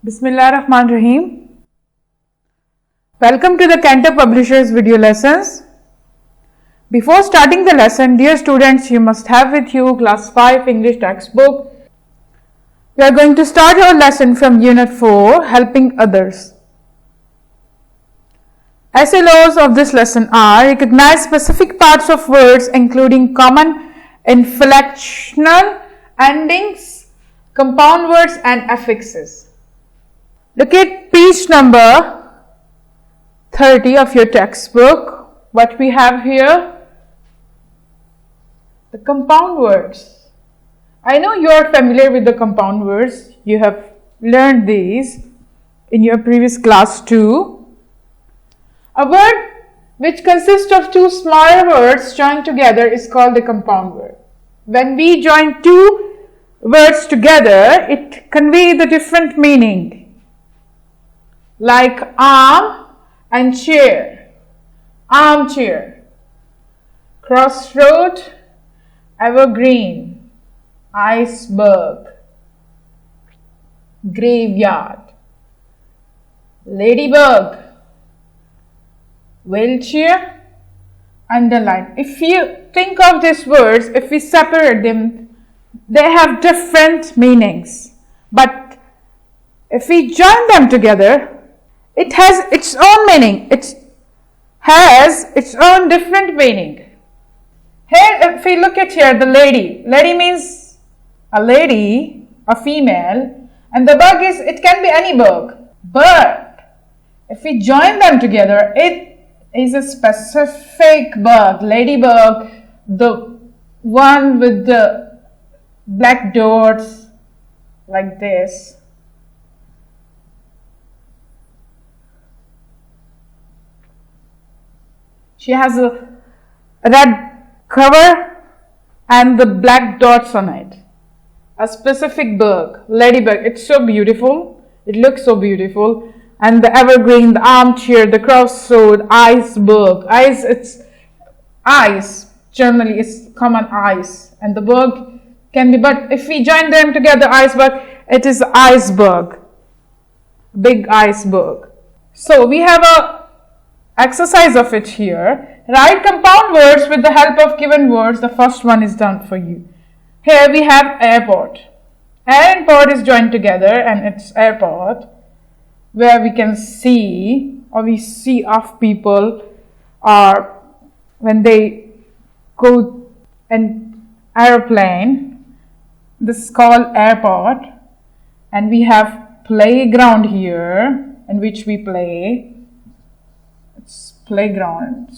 Bismillahirrahmanirrahim. Welcome to the Cantab Publishers video lessons. Before starting the lesson, dear students, you must have with you class 5 English textbook. We are going to start our lesson from unit 4, helping others. SLOs of this lesson are: recognize specific parts of words including common inflectional endings, compound words and affixes. Look at page number 30 of your textbook. What we have here? The compound words. I know you are familiar with the compound words. You have learned these in your previous class too. A word which consists of two smaller words joined together is called a compound word. When we join two words together, it conveys a different meaning. Like arm and chair, armchair, crossroad, evergreen, iceberg, graveyard, ladybug, wheelchair, underline. If you think of these words, if we separate them, they have different meanings. But if we join them together, it has its own meaning. It has its own different meaning. Here, if we look at here, the lady. Lady means a lady, a female, and the bug is, it can be any bug. But if we join them together, it is a specific bug. Ladybug, the one with the black dots like this. She has a red cover and the black dots on it. A specific bug, ladybug. It's so beautiful. It looks so beautiful. And the evergreen, the armchair, the crossroad, iceberg. Ice, it's ice. Generally, it's common ice. And the bug can be, but if we join them together, iceberg, it is iceberg. Big iceberg. So we have a exercise of it here. Write compound words with the help of given words. The first one is done for you. Here we have airport. Air and port is joined together and it's airport, where we can see, or we see of people or when they go in aeroplane. This is called airport. And we have playground here in which we play. It's playground.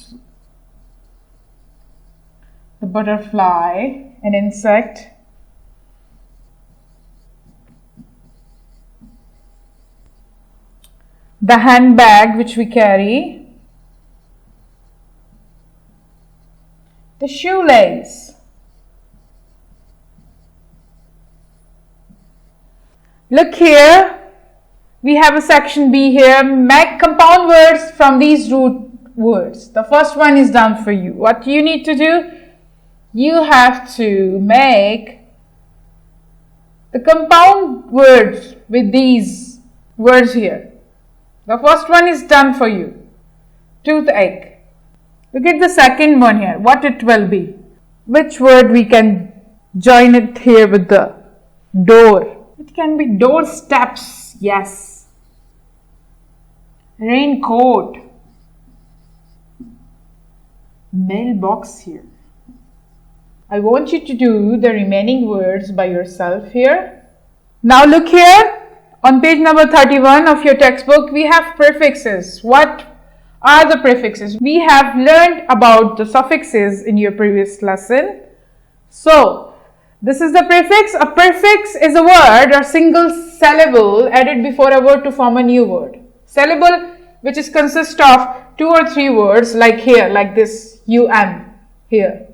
The butterfly, an insect. The handbag which we carry. The shoelace. Look here. We have a section B here. Make compound words from these root words. The first one is done for you. What you need to do? You have to make the compound words with these words here. The first one is done for you. Toothache. Look at the second one here. What it will be. Which word we can join it here with the door. It can be doorsteps. Yes. Raincoat. Mailbox here. I want you to do the remaining words by yourself here. Now look here. On page number 31 of your textbook, we have prefixes. What are the prefixes? We have learned about the suffixes in your previous lesson. So, this is the prefix. A prefix is a word or single syllable added before a word to form a new word. Syllable which is consist of 2 or 3 words, like here, like this UN here.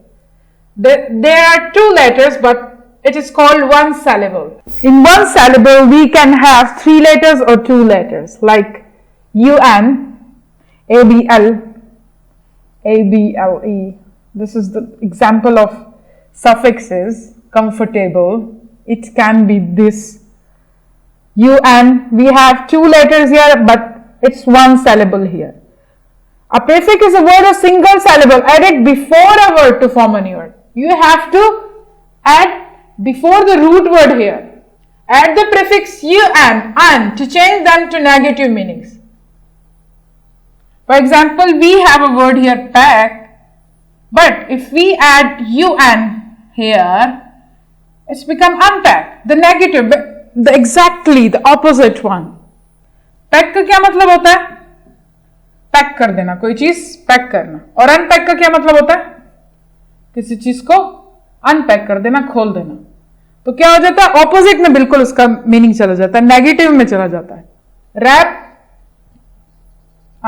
There are 2 letters, but it is called one syllable. In one syllable, we can have 3 letters or 2 letters, like UN, ABL, ABLE. This is the example of suffixes. Comfortable. It can be this UN. We have two letters here, but it's one syllable here. A prefix is a word of single syllable added before a word to form a new word. You have to add before the root word here. Add the prefix un to change them to negative meanings. For example, we have a word here pack, but if we add un here, it's become unpack, the negative, exactly the opposite one. Pack का क्या मतलब होता है? Pack कर देना, कोई चीज pack करना. और अनपैक का क्या मतलब होता है? किसी चीज को अनपैक कर देना, खोल देना. तो क्या हो जाता है? ऑपोजिट में बिल्कुल उसका मीनिंग चला जाता है, नेगेटिव में चला जाता है. Wrap,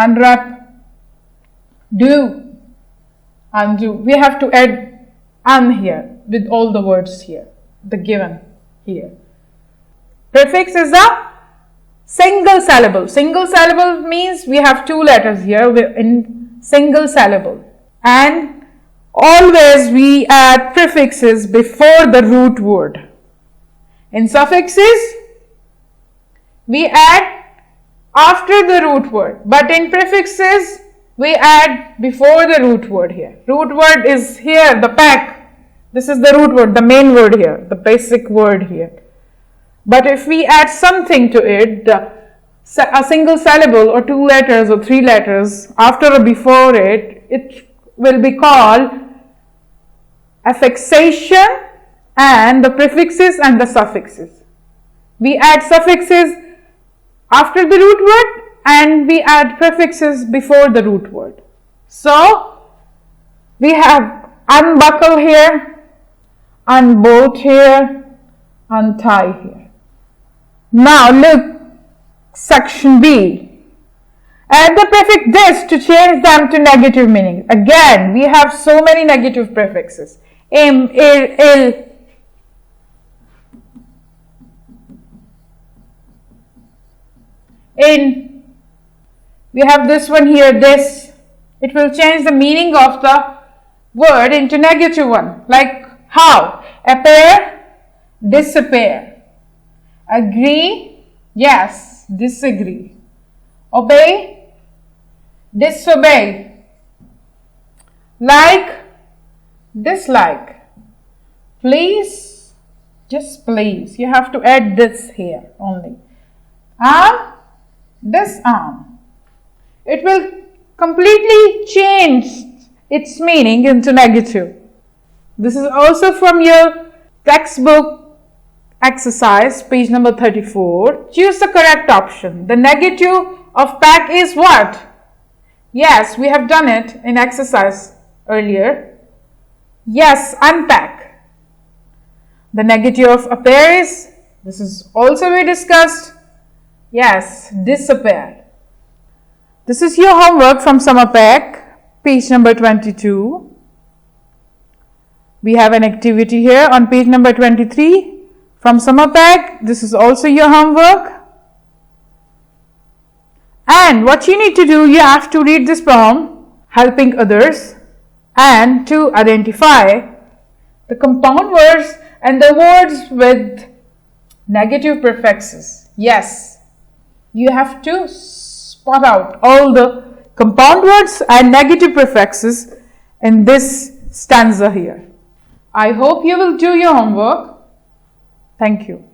unwrap, do, undo. We have to add un here with all the words here, the given here. Prefix is a single syllable. Single syllable means we have two letters here in single syllable. And always we add prefixes before the root word. In suffixes, we add after the root word. But in prefixes, we add before the root word here. Root word is here, the pack. This is the root word, the main word here, the basic word here. But if we add something to it, a single syllable or two letters or three letters after or before it, it will be called affixation, and the prefixes and the suffixes. We add suffixes after the root word and we add prefixes before the root word. So, we have unbuckle here, unbolt here, untie here. Now look, section B. Add the prefix this to change them to negative meaning. Again, we have so many negative prefixes. Im, ir, il. In. We have this one here, this. It will change the meaning of the word into negative one. Like how? Appear, disappear. Agree, yes, disagree. Obey, disobey. Like, dislike. Please, displease. You have to add this here only. Arm, disarm. It will completely change its meaning into negative. This is also from your textbook exercise, page number 34. Choose the correct option. The negative of pack is what? Yes, we have done it in exercise earlier. Yes, unpack. The negative of appear is, this is also we discussed. Yes, disappear. This is your homework from summer pack, page number 22. We have an activity here on page number 23 from summer pack. This is also your homework. And what you need to do, you have to read this poem, helping others, and to identify the compound words and the words with negative prefixes. Yes, you have to spot out all the compound words and negative prefixes in this stanza here. I hope you will do your homework. Thank you.